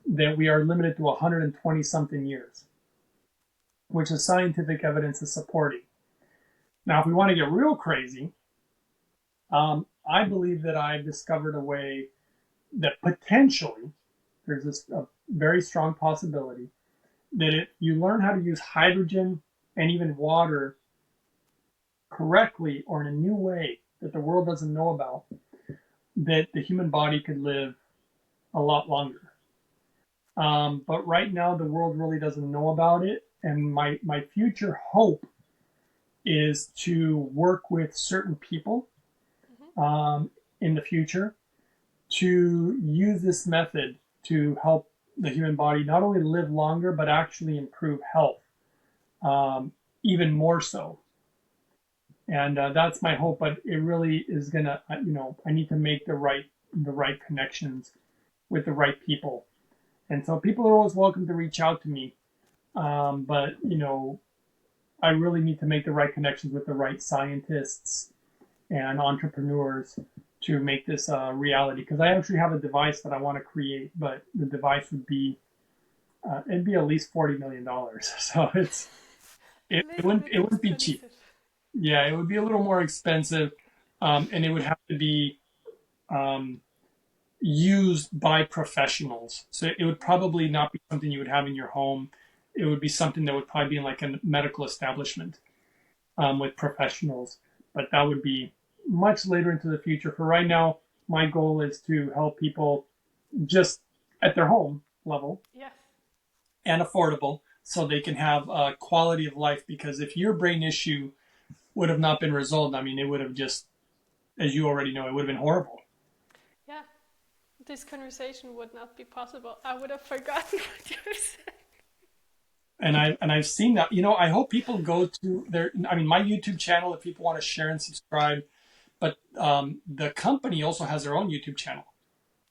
that we are limited to 120 something years, which the scientific evidence is supporting. Now, if we want to get real crazy, I believe that I've discovered a way that potentially there's this a very strong possibility that if you learn how to use hydrogen and even water correctly or in a new way that the world doesn't know about, that the human body could live a lot longer. But right now, the world really doesn't know about it. And my future hope is to work with certain people in the future to use this method to help the human body not only live longer, but actually improve health even more so. And that's my hope. But it really is gonna, I need to make the right connections with the right people. And so people are always welcome to reach out to me. But I really need to make the right connections with the right scientists and entrepreneurs to make this a reality. Because I actually have a device that I want to create, but the device would be it'd be at least $40 million. So it wouldn't be cheap. Yeah, it would be a little more expensive, and it would have to be um, used by professionals. So it would probably not be something you would have in your home. It would be something that would probably be in like a medical establishment with professionals. But that would be much later into the future. For right now, my goal is to help people just at their home level Yeah. and affordable so they can have a quality of life. Because if your brain issue would have not been resolved, I mean, it would have just, as you already know, it would have been horrible. Yeah. This conversation would not be possible. I would have forgotten what you said. And I've seen that. I hope people go to their. I mean, my YouTube channel if people want to share and subscribe. But the company also has their own YouTube channel,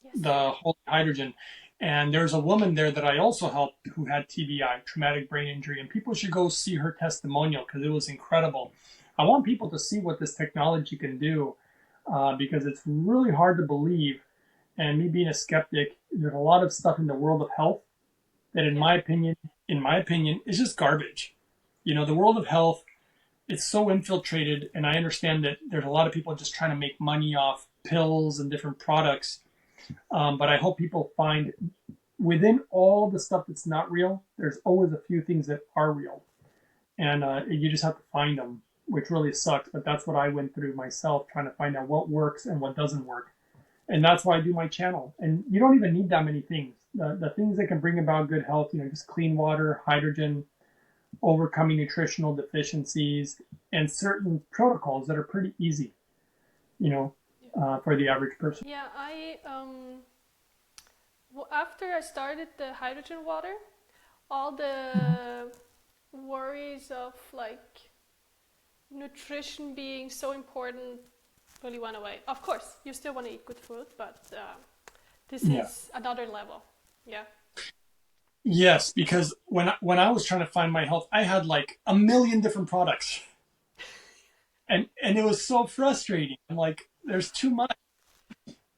Yes. the Holy Hydrogen. And there's a woman there that I also helped who had TBI, traumatic brain injury, and people should go see her testimonial because it was incredible. I want people to see what this technology can do because it's really hard to believe. And me being a skeptic, there's a lot of stuff in the world of health that, in my opinion, is just garbage. The world of health, it's so infiltrated, and I understand that there's a lot of people just trying to make money off pills and different products. But I hope people find within all the stuff that's not real, there's always a few things that are real, and you just have to find them, which really sucks. But that's what I went through myself, trying to find out what works and what doesn't work. And that's why I do my channel. And you don't even need that many things. The things that can bring about good health, just clean water, hydrogen, overcoming nutritional deficiencies, and certain protocols that are pretty easy, for the average person. Yeah, after I started the hydrogen water, all the worries of like nutrition being so important really went away. Of course, you still want to eat good food, but this Yeah. is another level. Yeah. Yes, because when I was trying to find my health, I had like a million different products, and it was so frustrating. I'm like, there's too much.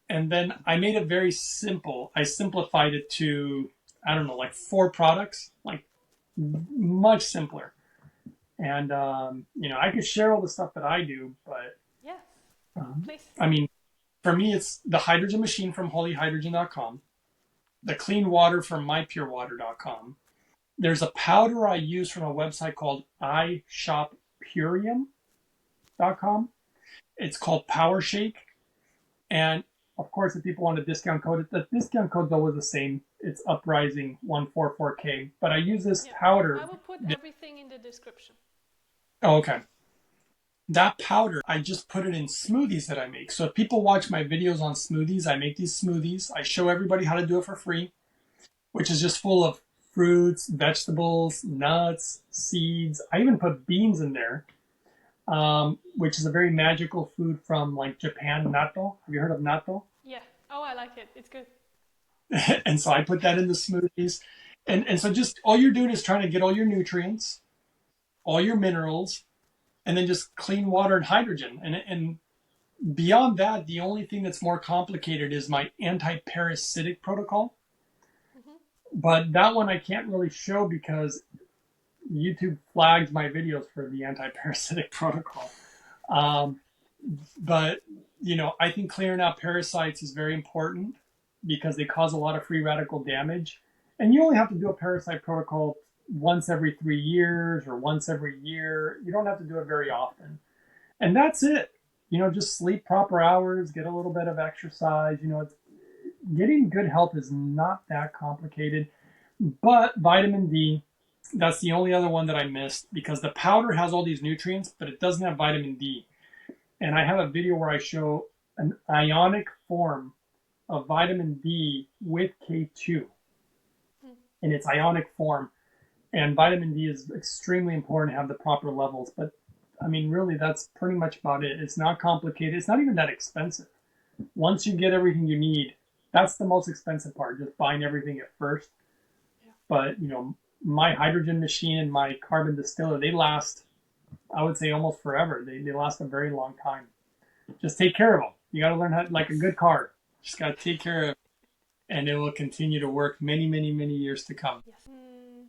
And then I made it very simple. I simplified it to, I don't know, like 4 products, like much simpler. And, I could share all the stuff that I do, but, Yes, um, please. I mean, for me, it's the hydrogen machine from holyhydrogen.com, the clean water from mypurewater.com. There's a powder I use from a website called ishoppurium.com. It's called Power Shake. And of course, if people want a discount code, the discount code's always the same. It's Uprising 144K. But I use this Yeah, I powder. will put everything in the description. Oh, okay. That powder, I just put it in smoothies that I make. So if people watch my videos on smoothies, I make these smoothies. I show everybody how to do it for free, which is just full of fruits, vegetables, nuts, seeds. I even put beans in there, which is a very magical food from like Japan, natto. Have you heard of natto? Yeah. Oh, I like it. It's good. And so I put that in the smoothies. And so just all you're doing is trying to get all your nutrients, all your minerals, and then just clean water and hydrogen. And beyond that, the only thing that's more complicated is my anti-parasitic protocol. Hmm. But that one I can't really show because YouTube flags my videos for the anti-parasitic protocol. Um, but I think clearing out parasites is very important because they cause a lot of free radical damage. And you only have to do a parasite protocol once every 3 years or once every year. You don't have to do it very often. And that's it. Just sleep proper hours, get a little bit of exercise. Getting good health is not that complicated. But vitamin D, that's the only other one that I missed because the powder has all these nutrients, but it doesn't have vitamin D. And I have a video where I show an ionic form of vitamin D with K2 in its ionic form. And vitamin D is extremely important to have the proper levels. But I mean, really, that's pretty much about it. It's not complicated. It's not even that expensive. Once you get everything you need, that's the most expensive part, just buying everything at first. Yeah. But, my hydrogen machine and my carbon distiller, they last, I would say, almost forever. They last a very long time. Just take care of them. You got to learn how, like a good car. Just got to take care of it, and it will continue to work many, many, many years to come. Yes. Mm,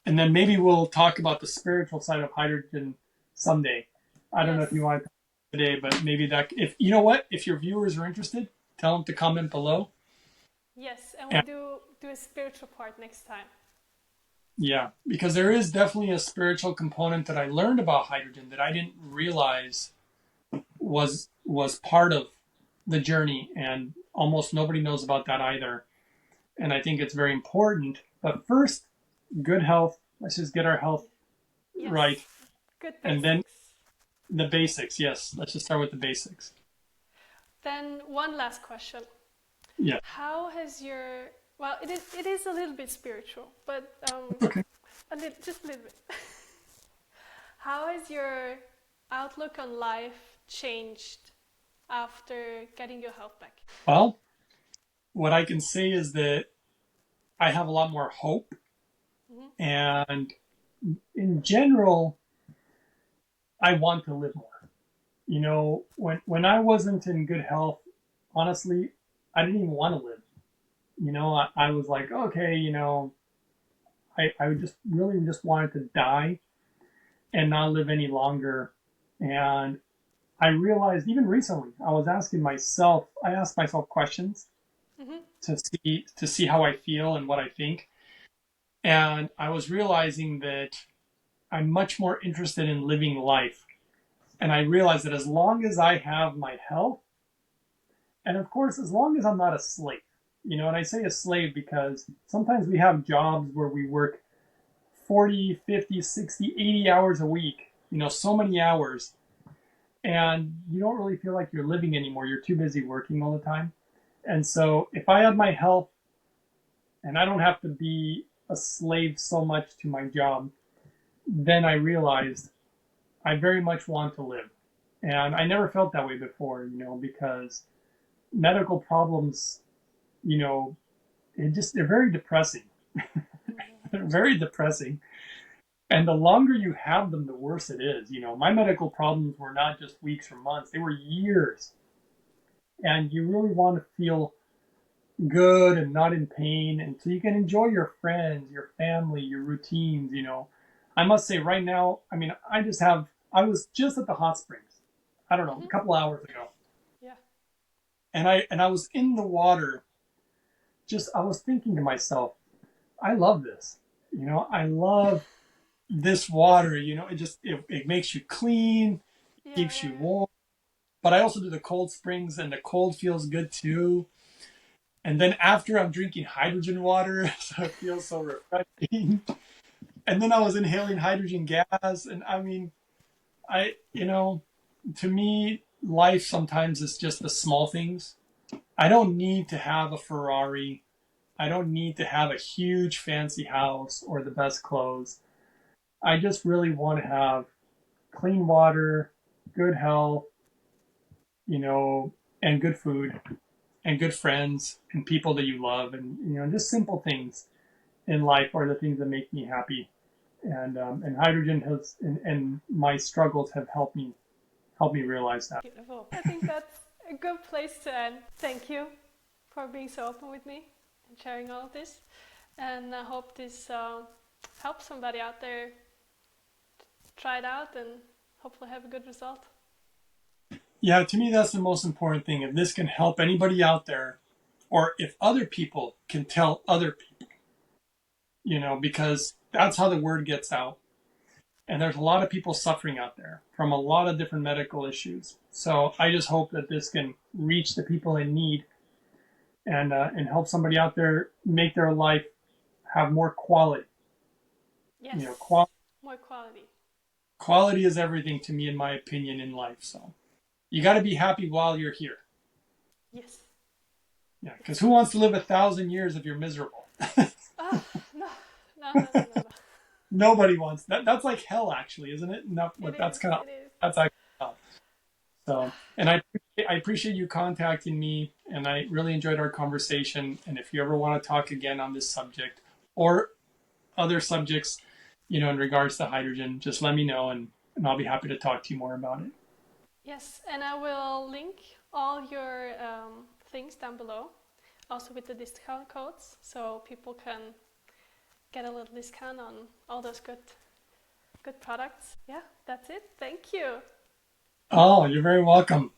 And then maybe we'll talk about the spiritual side of hydrogen someday. I don't know if yes. you want to today, but maybe that, if you know what, if your viewers are interested, tell them to comment below. Yes. And we'll And do a spiritual part next time. yeah, because there is definitely a spiritual component that I learned about hydrogen that I didn't realize was part of the journey, and almost nobody knows about that either. And I think it's very important. But first, good health. Let's just get our health right, Yes. Good and then basics. the basics. Yes, let's just start with the basics. Then one last question. Yeah. How has your well, it is a little bit spiritual, but Okay. just a little bit. How has your outlook on life changed after getting your health back? Well, what I can say is that I have a lot more hope, Hmm. and in general, I want to live more. When I wasn't in good health, honestly, I didn't even want to live. I was like, okay, I would just really just wanted to die and not live any longer. And I realized even recently, I asked myself questions Hmm. to see how I feel and what I think. And I was realizing that I'm much more interested in living life. And I realized that as long as I have my health, and of course, as long as I'm not a slave, and I say a slave because sometimes we have jobs where we work 40, 50, 60, 80 hours a week, so many hours, and you don't really feel like you're living anymore. You're too busy working all the time. And so if I have my health and I don't have to be a slave so much to my job, then I realized I very much want to live. And I never felt that way before, because medical problems, you know, they're very depressing. They're very depressing. And the longer you have them, the worse it is. My medical problems were not just weeks or months, they were years. And you really want to feel good and not in pain, and so you can enjoy your friends, your family, your routines. I must say right now, I mean, I was just at the hot springs, I don't know, a Hmm. couple hours ago, Yeah. and I was in the water. Just I was thinking to myself, I love this. I love this water. It makes you clean, Yeah, keeps yeah, you yeah. warm. But I also do the cold springs, and the cold feels good too. And then after, I'm drinking hydrogen water, so it feels so refreshing. And then I was inhaling hydrogen gas, and I mean, to me, life sometimes is just the small things. I don't need to have a Ferrari. I don't need to have a huge fancy house or the best clothes. I just really want to have clean water, good health, you know, and good food and good friends and people that you love, and just simple things in life are the things that make me happy. And hydrogen has and my struggles have helped me realize that. Beautiful. I think that's a good place to end. Thank you for being so open with me and sharing all of this. And I hope this helps somebody out there try it out and hopefully have a good result. Yeah, to me that's the most important thing. If this can help anybody out there, or if other people can tell other people, because that's how the word gets out. And there's a lot of people suffering out there from a lot of different medical issues. So I just hope that this can reach the people in need, and help somebody out there make their life have more quality. Yes, Quality more quality. quality is everything to me, in my opinion, in life. So you got to be happy while you're here. Yes, Yeah, yes. because who wants to live 1,000 years if you're miserable? Oh, no, no, no, no, no, no. Nobody wants that. That's like hell, actually, isn't it? No, It but is, that's kind of it is. that's actually hell. So, and I appreciate you contacting me, and I really enjoyed our conversation. And if you ever want to talk again on this subject or other subjects, in regards to hydrogen, just let me know, and I'll be happy to talk to you more about it. Yes, and I will link all your things down below, also with the discount codes, so people can get a little discount on all those good products. Yeah, that's it. Thank you. Oh, you're very welcome.